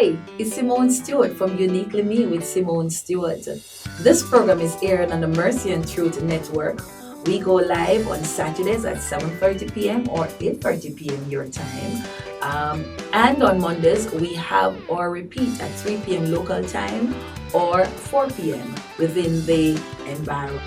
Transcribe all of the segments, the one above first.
Hi, it's Simone Stewart from Uniquely Me with Simone Stewart. This program is aired on the Mercy and Truth Network. We go live on Saturdays at 7:30 p.m. or 8:30 p.m. your time. And on Mondays, we have our repeat at 3 p.m. local time or 4 p.m. within the environment.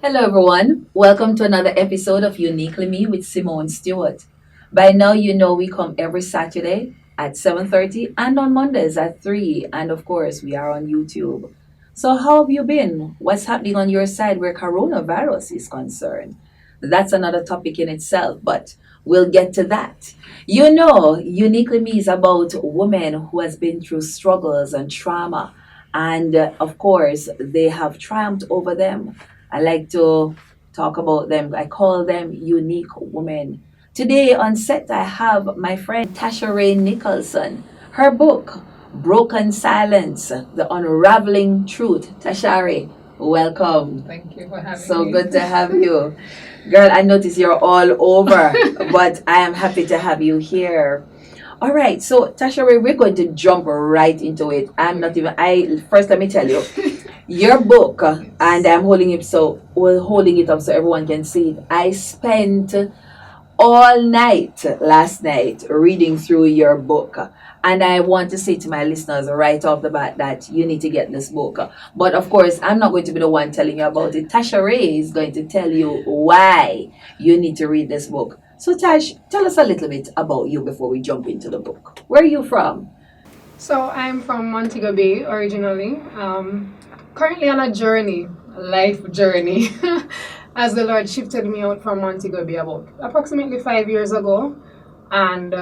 Hello everyone, welcome to another episode of Uniquely Me with Simone Stewart. By now you know we come every Saturday at 7:30 and on Mondays at 3, and of course we are on YouTube. So how have you been? What's happening on your side where coronavirus is concerned? That's another topic in itself, but we'll get to that. You know, Uniquely Me is about women who has been through struggles and trauma, and of course they have triumphed over them. I like to talk about them. I call them unique women. Today on set, I have my friend Tasharae Nicholson. Her book, Broken Silence, The Unraveling Truth. Tasharae, welcome. Thank you for having me. So good to have you. Girl, I notice you're all over, but I am happy to have you here. All right, so Tasharae, we're going to jump right into it. First let me tell you. Your book, and I'm holding it up so everyone can see it. I spent all night last night reading through your book, and I want to say to my listeners right off the bat that you need to get this book. But of course, I'm not going to be the one telling you about it. Tasharae is going to tell you why you need to read this book. So Tash, tell us a little bit about you before we jump into the book. Where are you from? So I'm from Montego Bay originally. Currently on a life journey, as the Lord shifted me out from Montego Bay about approximately 5 years ago. And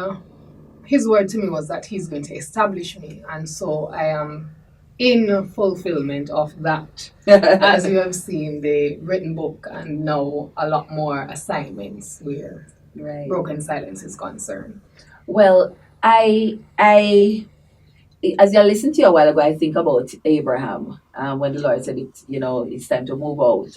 His word to me was that He's going to establish me. And so I am in fulfillment of that, as you have seen the written book and now a lot more assignments where Broken Silence is concerned. Well, I as I listened to you a while ago, I think about Abraham when the Lord said it's time to move out.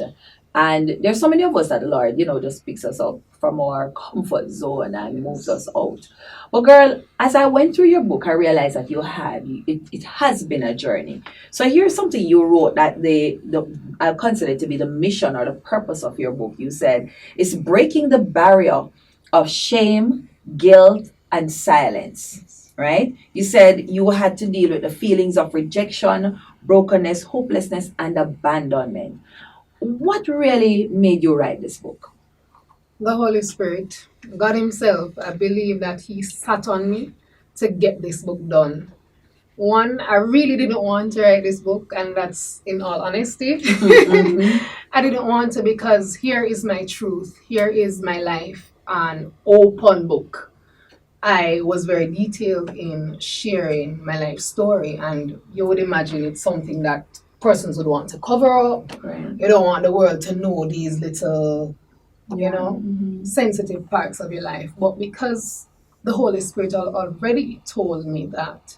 And there's so many of us that the Lord, just picks us up from our comfort zone and moves us out. But girl, as I went through your book, I realized that it has been a journey. So here's something you wrote that I consider to be the mission or the purpose of your book. You said it's breaking the barrier of shame, guilt, and silence. Right? You said you had to deal with the feelings of rejection, brokenness, hopelessness, and abandonment. What really made you write this book? The Holy Spirit, God Himself, I believe that He sat on me to get this book done. One, I really didn't want to write this book, and that's in all honesty. I didn't want to because here is my truth, here is my life, an open book. I was very detailed in sharing my life story, and you would imagine it's something that persons would want to cover up. Right. You don't want the world to know these little, sensitive parts of your life. But because the Holy Spirit already told me that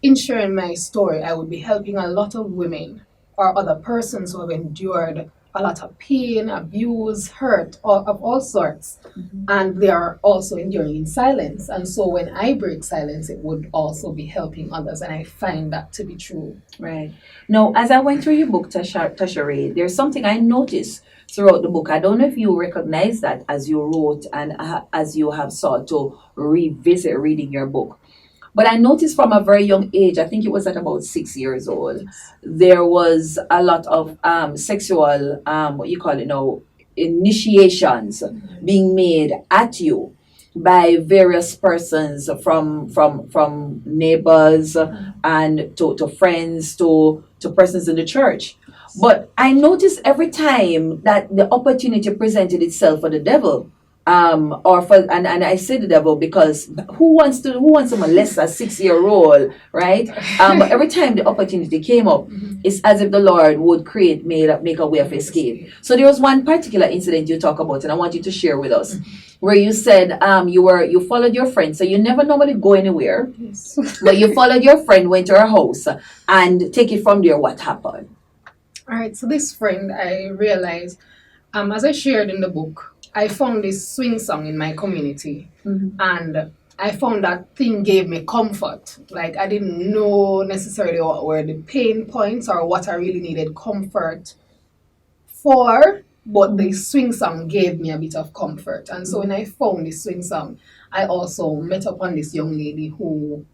in sharing my story, I would be helping a lot of women or other persons who have endured a lot of pain, abuse, hurt, of all sorts. And they are also enduring in silence. And so when I break silence, it would also be helping others. And I find that to be true. Right. Now, as I went through your book, Tasharae, there's something I noticed throughout the book. I don't know if you recognize that as you wrote and as you have sought to revisit reading your book. But I noticed from a very young age, I think it was at about 6 years old, there was a lot of sexual, initiations being made at you by various persons from neighbors and to friends to persons in the church. But I noticed every time that the opportunity presented itself for the devil, and I say the devil because who wants to molest a 6-year-old, right? But every time the opportunity came up, it's as if the Lord would make a way of escape. So there was one particular incident you talk about, and I want you to share with us, where you said you followed your friend, so you never normally go anywhere, but you followed your friend, went to her house, and take it from there. What happened? All right, so this friend, I realized, as I shared in the book, I found this swing song in my community, and I found that thing gave me comfort. Like I didn't know necessarily what were the pain points or what I really needed comfort for, but the swing song gave me a bit of comfort. And so when I found this swing song, I also met up on this young lady who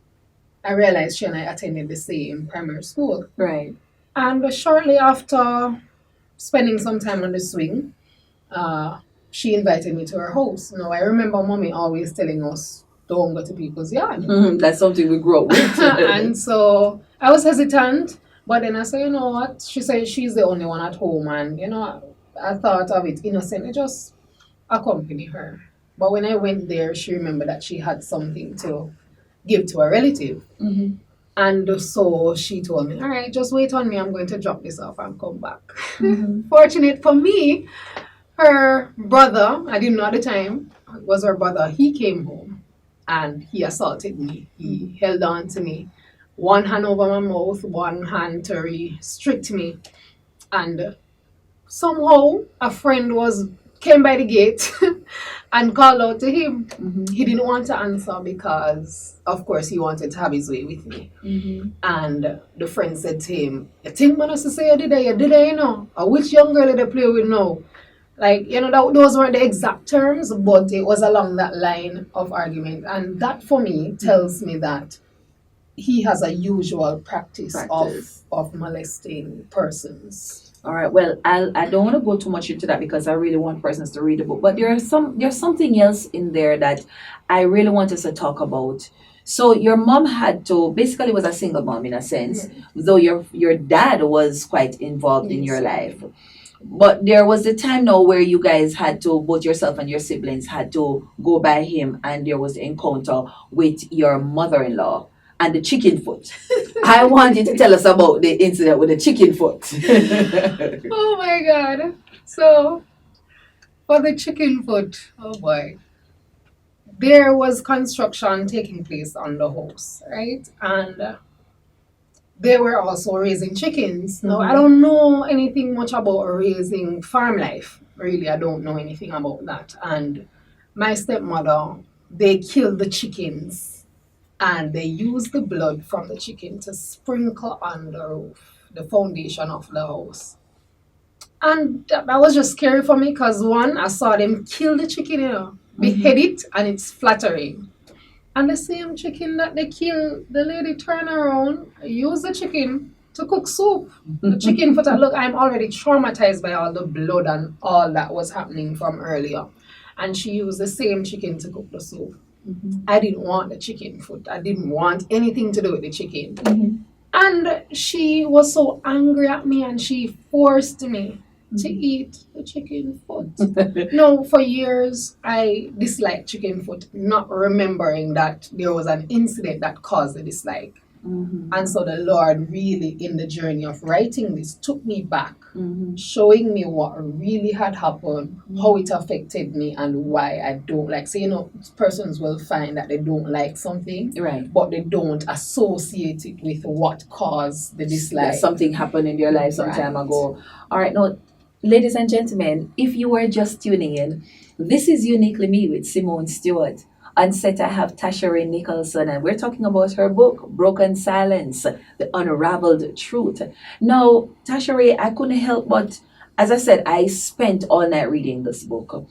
I realized she and I attended the same primary school. Right. And shortly after spending some time on the swing, uh, she invited me to her house. Now, I remember mommy always telling us, don't go to people's yard. That's something we grew up with. And so I was hesitant, but then I said, you know what? She said she's the only one at home, and I thought of it innocently, just accompany her. But when I went there, she remembered that she had something to give to a relative. And so she told me, all right, just wait on me. I'm going to drop this off and come back. Fortunate for me, her brother, I didn't know at the time, it was her brother. He came home and he assaulted me. He held on to me, one hand over my mouth, one hand to restrict me. And somehow a friend came by the gate and called out to him. He didn't want to answer because, of course, he wanted to have his way with me. And the friend said to him, "You think man has to say you did it, you know? Or which young girl did they play with now?" Like, those weren't the exact terms, but it was along that line of argument. And that for me tells me that he has a usual practice. Of molesting persons. All right. Well, I don't want to go too much into that because I really want persons to read the book. But there's something else in there that I really want us to talk about. So your mom had to basically was a single mom in a sense, though your dad was quite involved in your life. But there was a time now where you guys had to, both yourself and your siblings had to go by him, and there was the encounter with your mother-in-law and the chicken foot. I want you to tell us about the incident with the chicken foot. Oh my God. So, for the chicken foot, oh boy. There was construction taking place on the house, right? And they were also raising chickens. Now, I don't know anything much about raising farm life. Really, I don't know anything about that. And my stepmother, they killed the chickens and they used the blood from the chicken to sprinkle on the roof, the foundation of the house. And that was just scary for me because one, I saw them kill the chicken, behead it, and it's flattering. And the same chicken that they killed, the lady turned around, used the chicken to cook soup. The chicken foot, look, I'm already traumatized by all the blood and all that was happening from earlier. And she used the same chicken to cook the soup. I didn't want the chicken foot. I didn't want anything to do with the chicken. And she was so angry at me and she forced me to eat the chicken foot. No, for years I disliked chicken foot, not remembering that there was an incident that caused the dislike. And so the Lord really, in the journey of writing this, took me back, showing me what really had happened, how it affected me, and why I don't like. So, persons will find that they don't like something, Right. but they don't associate it with what caused the dislike. That something happened in your life some time ago. All right, now, ladies and gentlemen, if you were just tuning in, this is Uniquely Me with Simone Stewart. On set, I have Tasharae Nicholson, and we're talking about her book, Broken Silence, The Unraveled Truth. Now, Tasharae, I couldn't help but, as I said, I spent all night reading this book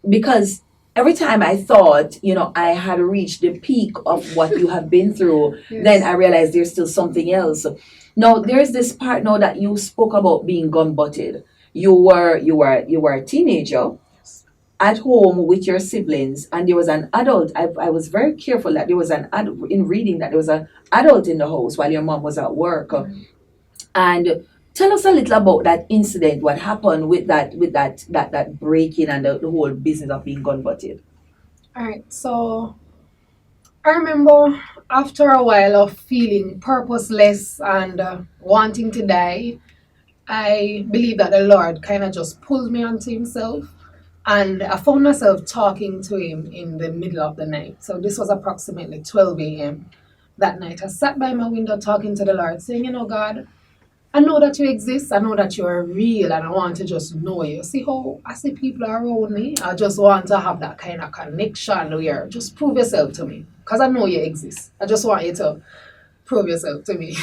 because every time I thought, I had reached the peak of what you have been through, then I realized there's still something else. Now, there's this part now that you spoke about being gun-butted. You were a teenager at home with your siblings, and there was an adult. I was very careful that there was an adult in reading, that there was an adult in the house while your mom was at work. And tell us a little about that incident, what happened with that breaking and the whole business of being gun butted. All right, so I remember after a while of feeling purposeless and wanting to die, I believe that the Lord kind of just pulled me onto Himself. And I found myself talking to Him in the middle of the night. So this was approximately 12 a.m. that night. I sat by my window talking to the Lord, saying, God, I know that you exist. I know that you are real, and I want to just know you. See how I see people around me? I just want to have that kind of connection where just prove yourself to me. Because I know you exist. I just want you to prove yourself to me.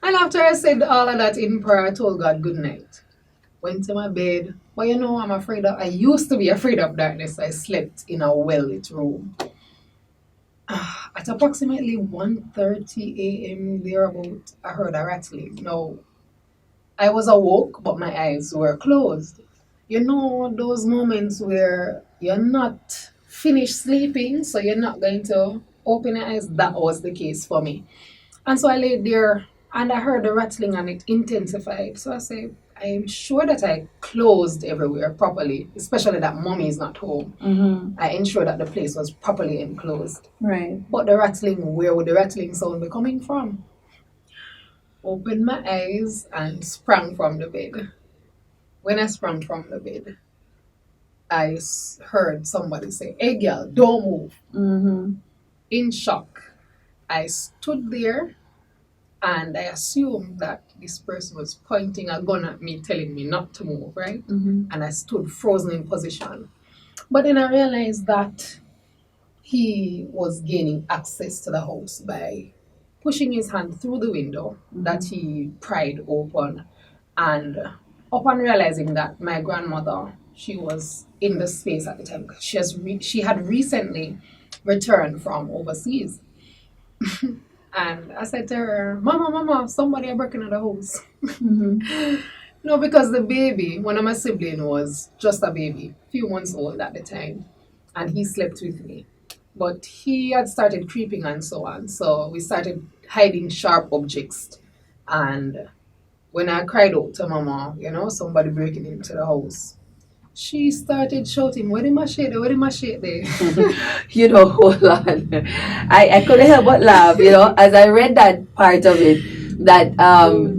And after I said all of that in prayer, I told God good night. Went to my bed. But you know, I used to be afraid of darkness. I slept in a well-lit room. At approximately 1:30 a.m. thereabout, I heard a rattling. No, I was awoke, but my eyes were closed. You know, those moments where you're not finished sleeping, so you're not going to open your eyes. That was the case for me. And so I laid there and I heard the rattling and it intensified. So I said, I am sure that I closed everywhere properly, especially that mommy is not home. I ensured that the place was properly enclosed. Right. But the rattling, where would the rattling sound be coming from? Opened my eyes and sprang from the bed. When I sprang from the bed, heard somebody say, "Hey girl, don't move." In shock, I stood there and I assumed that this person was pointing a gun at me, telling me not to move, right? And I stood frozen in position. But then I realized that he was gaining access to the house by pushing his hand through the window that he pried open. And upon realizing that my grandmother, she was in the space at the time, she had recently returned from overseas. And I said to her, "Mama, Mama, somebody are breaking into the house." No, because the baby, one of my siblings was just a baby, few months old at the time, and he slept with me. But he had started creeping and so on, so we started hiding sharp objects. And when I cried out to Mama, somebody breaking into the house, she started shouting, "Where the machete? Where the machete?" Hold on. I couldn't help but laugh, as I read that part of it, that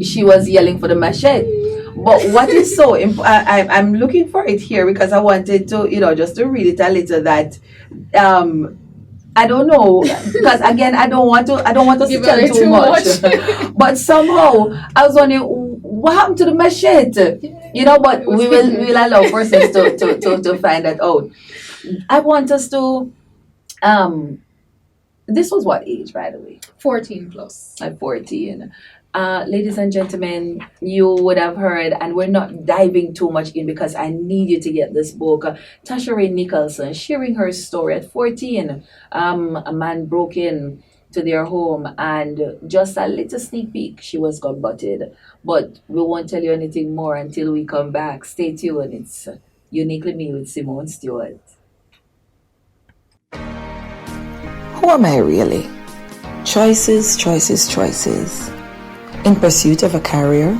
she was yelling for the machete. But what is so I'm looking for it here because I wanted to, just to read it a little that I don't know because again I don't want us to Give tell away too too much. much. But somehow I was wondering what happened to the machete. But It was we will hidden. we'll allow persons to find that out. I want us to this was what age, by the way? 14 plus. At 14. Ladies and gentlemen, you would have heard, and we're not diving too much in because I need you to get this book. Tasharae Nicholson sharing her story at 14. A man broke in to their home, and just a little sneak peek, she was gun butted. But we won't tell you anything more until we come back. Stay tuned. It's Uniquely Me with Simone Stewart. Who am I really? Choices, choices, choices. In pursuit of a career?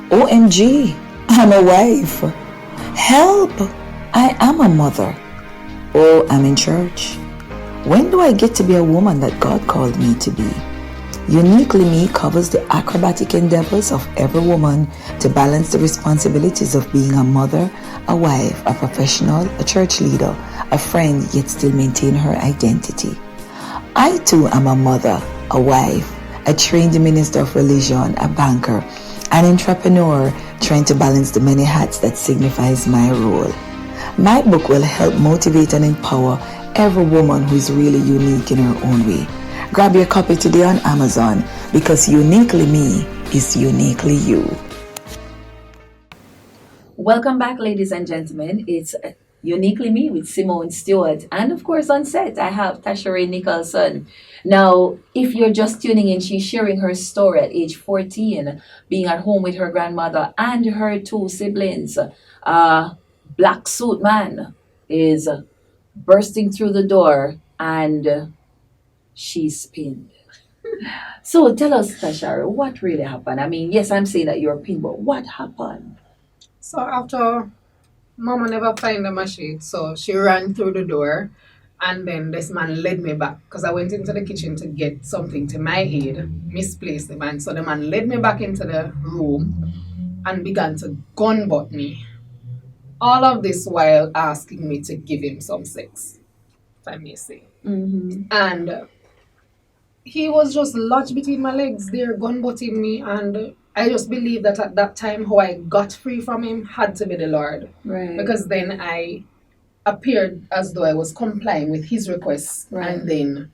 OMG, I'm a wife. Help! I am a mother. Oh, I'm in church. When do I get to be a woman that God called me to be? Uniquely Me covers the acrobatic endeavors of every woman to balance the responsibilities of being a mother, a wife, a professional, a church leader, a friend, yet still maintain her identity. I too am a mother, a wife, a trained minister of religion, a banker, an entrepreneur trying to balance the many hats that signifies my role. My book will help motivate and empower every woman who is really unique in her own way. Grab your copy today on Amazon because Uniquely Me is uniquely you. Welcome back, ladies and gentlemen. It's Uniquely Me with Simone Stewart. And of course, on set, I have Tasharae Nicholson. Now, if you're just tuning in, she's sharing her story at age 14, being at home with her grandmother and her two siblings. Black suit man is bursting through the door and she's pinned. So tell us, Tasharae, what really happened? I mean, yes, I'm saying that you're pinned, but what happened? So after Mama never find the machine, so she ran through the door, and then this man led me back because I went into the kitchen to get something to my aid, misplaced the man. So the man led me back into the room and began to gun butt me. All of this while asking me to give him some sex, if I may say. And he was just lodged between my legs there, gun butting me, and I just believe that at that time, how I got free from him had to be the Lord. Right. Because then I appeared as though I was complying with his requests. Right. And then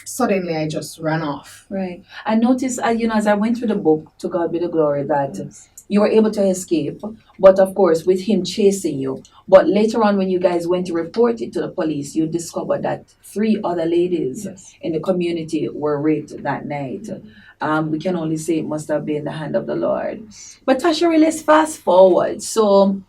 suddenly I just ran off. Right. I noticed, as I went through the book, to God be the glory, that you were able to escape, but of course, with him chasing you. But later on, when you guys went to report it to the police, you discovered that 3 other ladies in the community were raped that night. We can only say it must have been the hand of the Lord. But Tasharae, let's fast forward. So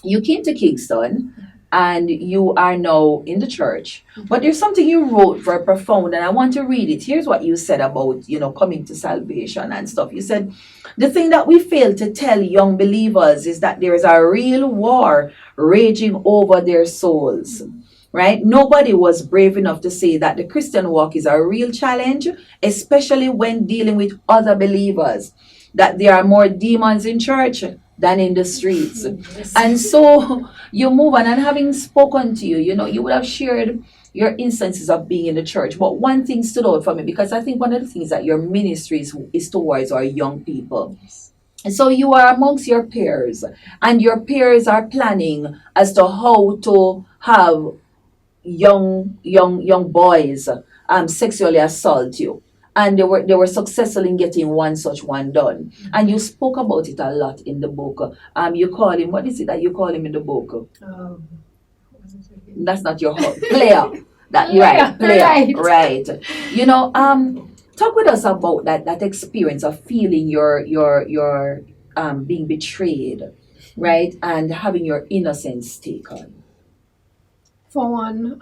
you came to Kingston and you are now in the church. But there's something you wrote very profound, and I want to read it. Here's what you said about, coming to salvation and stuff. You said, the thing that we fail to tell young believers is that there is a real war raging over their souls. Right? Nobody was brave enough to say that the Christian walk is a real challenge, especially when dealing with other believers, that there are more demons in church than in the streets. And so you move on, and having spoken to you, you would have shared your instances of being in the church. But one thing stood out for me, because I think one of the things that your ministry is towards our young people. And so you are amongst your peers, and your peers are planning as to how to have young boys sexually assault you, and they were successful in getting one such one done. And you spoke about it a lot in the book. You call him, what is it that you call him in the book? That's not your player. Player, right. Talk with us about that experience of feeling your being betrayed, right, and having your innocence taken. For one,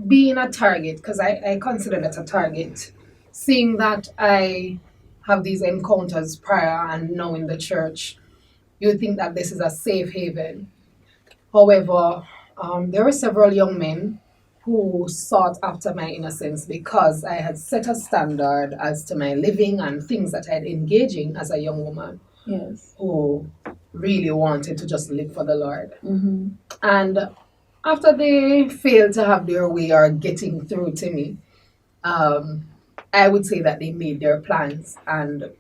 being a target, because I consider that a target, seeing that I have these encounters prior and now in the church, you would think that this is a safe haven. However, there were several young men who sought after my innocence because I had set a standard as to my living and things that I had engaged in as a young woman. Yes. Who really wanted to just live for the Lord. Mm-hmm. And after they failed to have their way or getting through to me, I would say that they made their plans. And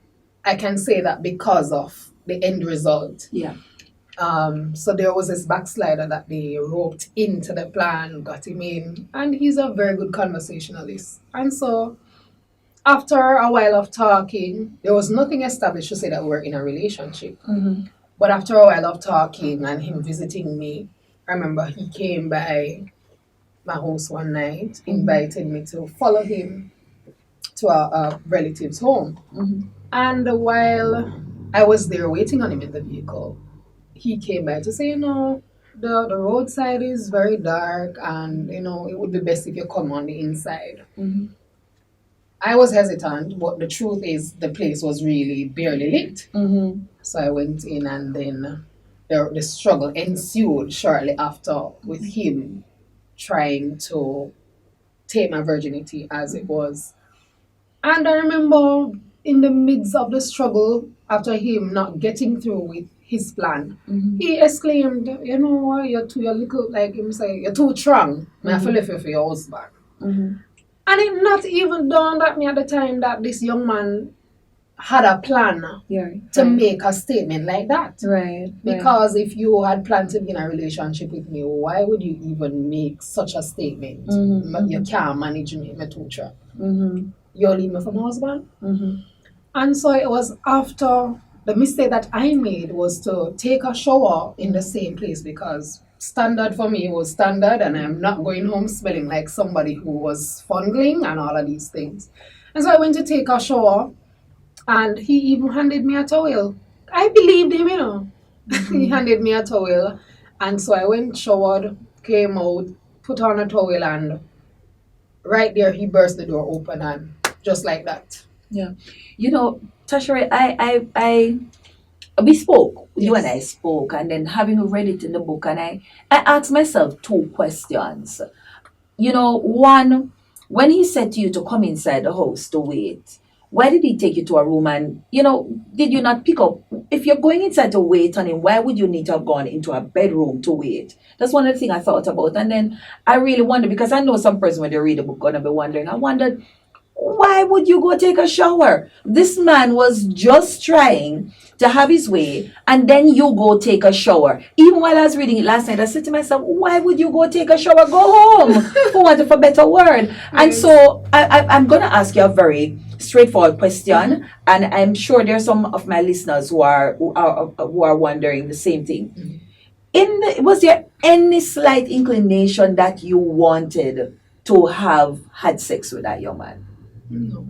I can say that because of the end result. Yeah. So there was this backslider that they roped into the plan, got him in, and he's a very good conversationalist. And so after a while of talking, there was nothing established to say that we were in a relationship. Mm-hmm. But after a while of talking and him visiting me, I remember he came by my house one night, invited me to follow him to a relative's home. Mm-hmm. And while I was there waiting on him in the vehicle, he came by to say, the roadside is very dark and, it would be best if you come on the inside. Mm-hmm. I was hesitant, but the truth is the place was really barely lit. Mm-hmm. So I went in, and then the struggle ensued shortly after with him trying to take my virginity as it was. And I remember in the midst of the struggle, after him not getting through with his plan, he exclaimed, you're too strong. I have to live for your husband. Mm-hmm. And it not even dawned at me at the time that this young man had a plan to make a statement like that. Right. Because if you had planned to be in a relationship with me, why would you even make such a statement? Mm-hmm. You can't manage me, my tutor. Mm-hmm. You'll leave me for my husband. Mm-hmm. And so it was after the mistake that I made was to take a shower in the same place, because standard for me was standard, and I'm not going home smelling like somebody who was fondling and all of these things. And so I went to take a shower, and he even handed me a towel. I believed him, Mm-hmm. He handed me a towel, and so I went, showered, came out, put on a towel, and right there he burst the door open, and just like that. Yeah. Tasharae, we spoke, you and I spoke, and then having read it in the book, and I asked myself 2 questions. One, when he said to you to come inside the house to wait, why did he take you to a room? And, did you not pick up, if you're going inside to wait on him, why would you need to have gone into a bedroom to wait? That's one of the things I thought about. And then I really wondered, because I know some person when they read the book going to be wondering, I wondered, why would you go take a shower? This man was just trying to have his way, and then you go take a shower. Even while I was reading it last night, I said to myself, why would you go take a shower? Go home, for want of a better word. And Yes. so I'm going to ask you a very straightforward question, and I'm sure there's some of my listeners who are wondering the same thing. Was there any slight inclination that you wanted to have had sex with that young man? No.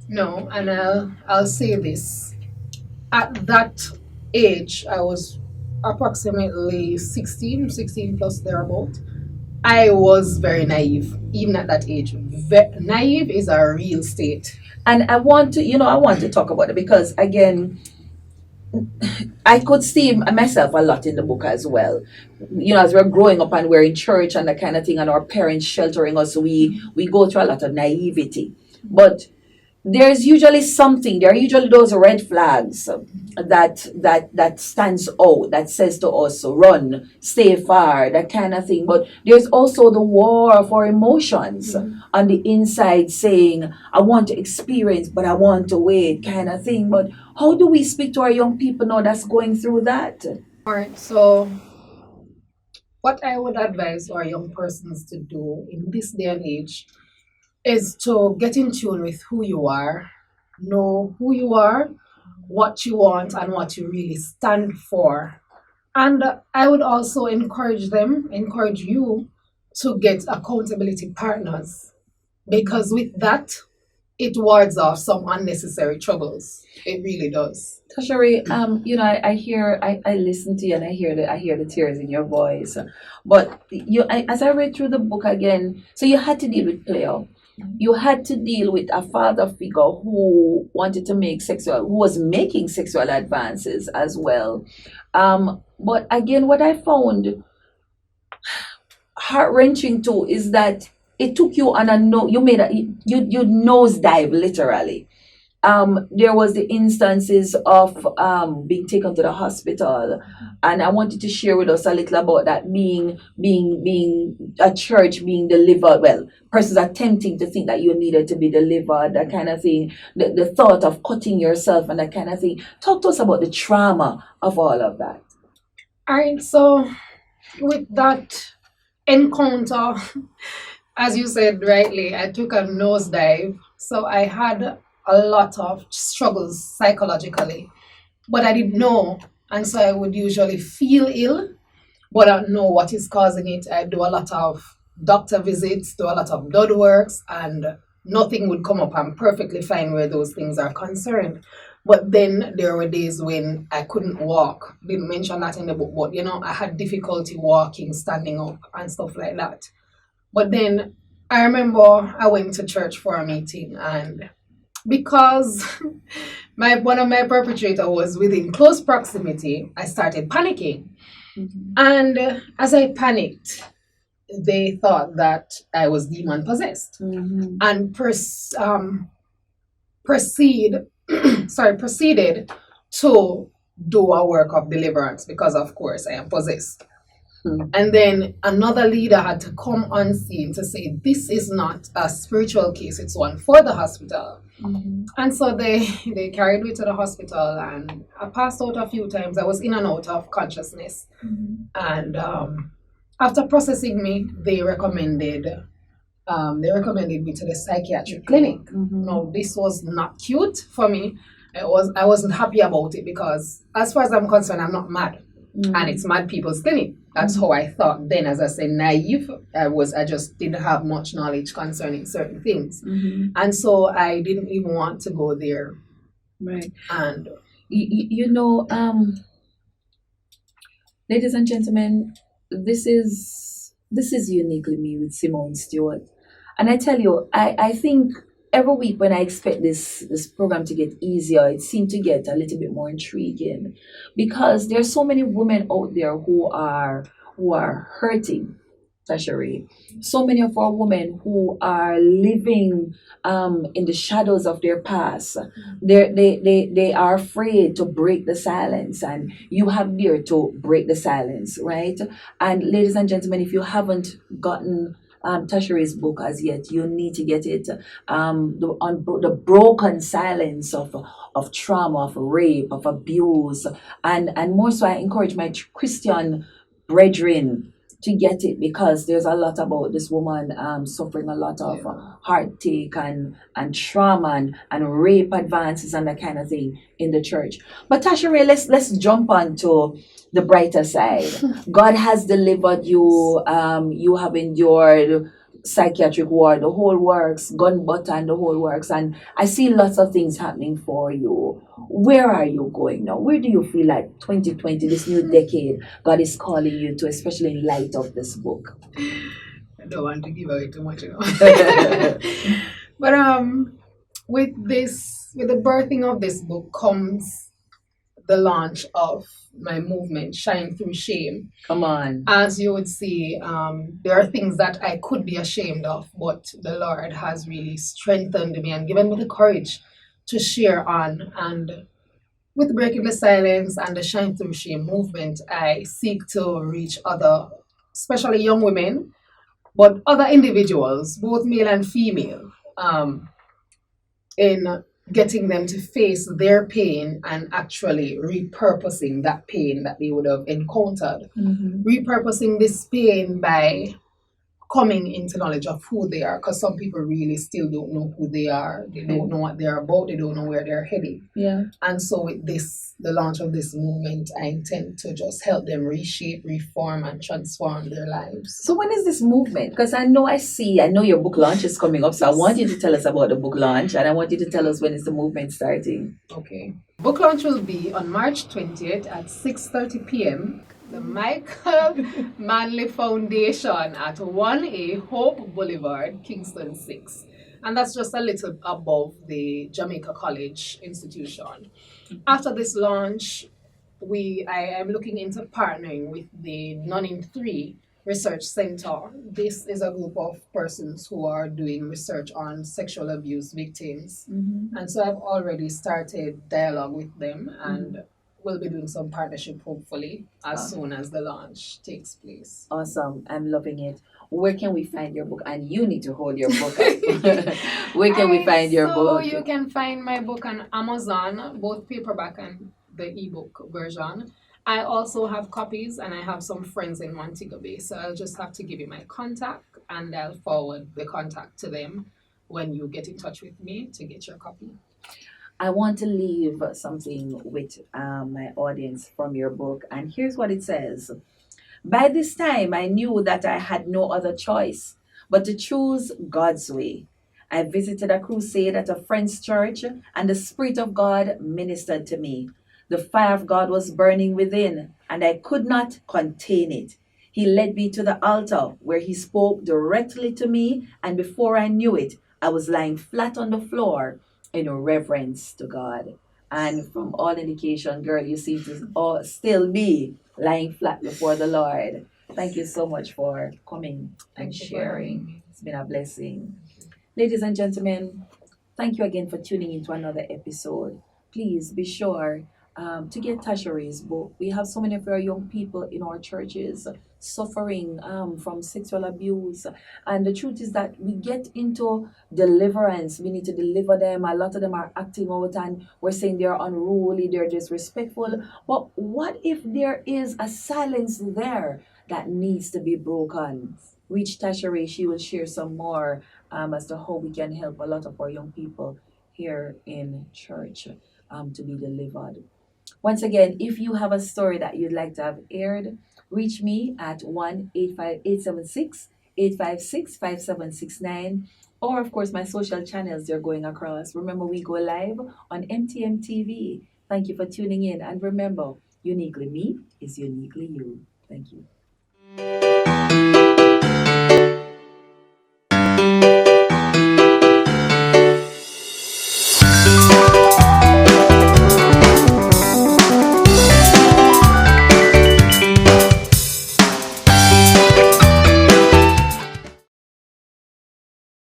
No, and I'll say this. At that age, I was approximately 16 plus thereabout. I was very naive, even at that age. Naive is a real state. And I want to talk about it because, again, I could see myself a lot in the book as well. As we're growing up and we're in church and that kind of thing, and our parents sheltering us, we go through a lot of naivety. But there are usually those red flags that stands out, that says to us, run, stay far, that kind of thing. But there's also the war for emotions on the inside, saying, I want to experience, but I want to wait, kind of thing. But how do we speak to our young people now that's going through that? All right, so what I would advise our young persons to do in this day and age is to get in tune with who you are, know who you are, what you want, and what you really stand for. And I would also encourage you to get accountability partners, because with that, it wards off some unnecessary troubles. It really does. Tasharae, I listen to you and I hear the tears in your voice. But as I read through the book again, so you had to deal with Cleo. You had to deal with a father figure who was making sexual advances as well. But again, what I found heart wrenching too is that it took you on you nosedive literally. There was the instances of being taken to the hospital, and I wanted to share with us a little about that, being a church being delivered. Well, persons attempting to think that you needed to be delivered, that kind of thing. The thought of cutting yourself and that kind of thing. Talk to us about the trauma of all of that. All right, so with that encounter, as you said rightly, I took a nosedive. So I had a lot of struggles psychologically, but I didn't know. And so I would usually feel ill, but I don't know what is causing it. I do a lot of doctor visits, do a lot of blood works, and nothing would come up. I'm perfectly fine where those things are concerned. But then there were days when I couldn't walk. Didn't mention that in the book, but I had difficulty walking, standing up, and stuff like that. But then I remember I went to church for a meeting, and because one of my perpetrator was within close proximity, I started panicking. And as I panicked, they thought that I was demon possessed, and proceeded to do a work of deliverance, because of course I am possessed. And then another leader had to come on scene to say, this is not a spiritual case, it's one for the hospital. And so they carried me to the hospital, and I passed out a few times. I was in and out of consciousness. And after processing me, they recommended me to the psychiatric clinic. Now, this was not cute for me. I wasn't happy about it, because as far as I'm concerned, I'm not mad. And it's mad people's clinic. That's how I thought then. As I said, naive. I just didn't have much knowledge concerning certain things. And so I didn't even want to go there. Right. And ladies and gentlemen, this is Uniquely Me with Simone Stewart. And I tell you, I think every week when I expect this program to get easier, it seemed to get a little bit more intriguing, because there's so many women out there who are hurting, Tasharae. So many of our women who are living in the shadows of their past. They are afraid to break the silence, and you have there to break the silence, right? And ladies and gentlemen, if you haven't gotten Tasharae's book as yet, you need to get it. The broken silence of trauma, of rape, of abuse, and more so, I encourage my Christian brethren to get it because there's a lot about this woman suffering a lot of heartache and trauma and rape advances and that kind of thing in the church. But Tasharae, let's jump on to the brighter side. God has delivered you. You have endured psychiatric ward, the whole works, gun butter and the whole works. And I see lots of things happening for you. Where are you going now? Where do you feel like 2020, this new decade, God is calling you to, especially in light of this book? I don't want to give away too much, you know. But with the birthing of this book comes the launch of my movement, Shine Through Shame. Come on. As you would see, there are things that I could be ashamed of, but the Lord has really strengthened me and given me the courage to share on. And with Breaking the Silence and the Shine Through Shame movement, I seek to reach other, especially young women, but other individuals, both male and female, in getting them to face their pain and actually repurposing that pain that they would have encountered. Repurposing this pain by coming into knowledge of who they are, because some people really still don't know who they are. They don't know what they're about. They don't know where they're heading. Yeah. And so with this, the launch of this movement, I intend to just help them reshape, reform, and transform their lives. So when is this movement? Because I know your book launch is coming up. So I want you to tell us about the book launch, and I want you to tell us when is the movement starting. Okay. Book launch will be on March 20th at 6:30 p.m. The Michael Manley Foundation at 1A Hope Boulevard, Kingston 6. And that's just a little above the Jamaica College institution. After this launch, I am looking into partnering with the None in 3 Research Center. This is a group of persons who are doing research on sexual abuse victims. And so I've already started dialogue with them, and we'll be doing some partnership hopefully as soon as the launch takes place. Awesome. I'm loving it. Where can we find your book? And you need to hold your book up. Where can we find your book? So you can find my book on Amazon, both paperback and the ebook version. I also have copies, and I have some friends in Montego Bay, so I'll just have to give you my contact, and I'll forward the contact to them when you get in touch with me to get your copy. I want to leave something with my audience from your book, and here's what it says. By this time, I knew that I had no other choice but to choose God's way. I visited a crusade at a friend's church, and the Spirit of God ministered to me. The fire of God was burning within, and I could not contain it. He led me to the altar where he spoke directly to me, and before I knew it, I was lying flat on the floor in reverence to God. And from all indication, girl, you seem to still be lying flat before the Lord. Thank you so much for coming and sharing. It's been a blessing. Ladies and gentlemen, thank you again for tuning into another episode. Please be sure to get Tasharae's book. We have so many of our young people in our churches suffering from sexual abuse. And the truth is that we get into deliverance. We need to deliver them. A lot of them are acting out and we're saying they're unruly, they're disrespectful. But what if there is a silence there that needs to be broken? Reach Tasharae. She will share some more as to how we can help a lot of our young people here in church to be delivered. Once again, if you have a story that you'd like to have aired, reach me at 1-876-5769. Or, of course, my social channels, they're going across. Remember, we go live on MTM TV. Thank you for tuning in. And remember, uniquely me is uniquely you. Thank you.